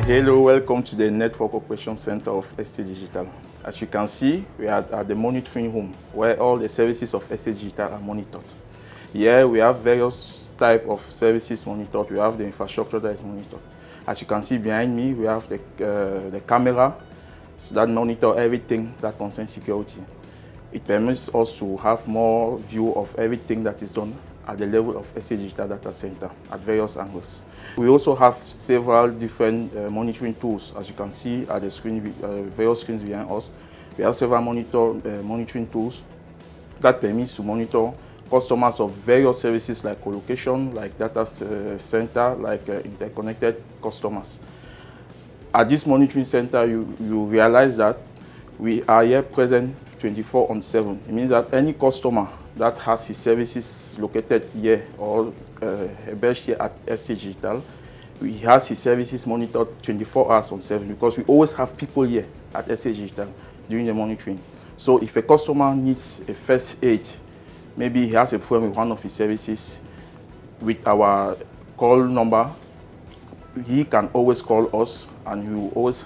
Hello, welcome to the Network Operations Center of ST Digital. As you can see, we are at the monitoring room where all the services of ST Digital are monitored. Here we have various types of services monitored. We have the infrastructure that is monitored. As you can see behind me, we have the camera that monitor everything that concerns security. It permits us to have more view of everything that is done at the level of ST Digital Data Center at various angles. We also have several different monitoring tools. As you can see at the screen, various screens behind us, we have several monitoring tools that permits to monitor customers of various services like colocation, like data center, like interconnected customers. At this monitoring center, you realize that we are here present 24/7. It means that any customer that has his services located here or based here at ST Digital, he has his services monitored 24 hours on 7 because we always have people here at ST Digital during the monitoring. So if a customer needs a first aid, maybe he has a problem with one of his services, with our call number, he can always call us and we will always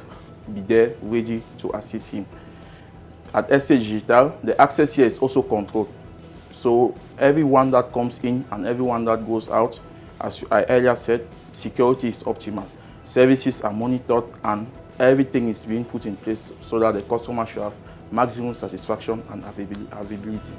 be there ready to assist him. At ST Digital, the access here is also controlled. So everyone that comes in and everyone that goes out, as I earlier said, security is optimal. Services are monitored and everything is being put in place so that the customer should have maximum satisfaction and availability.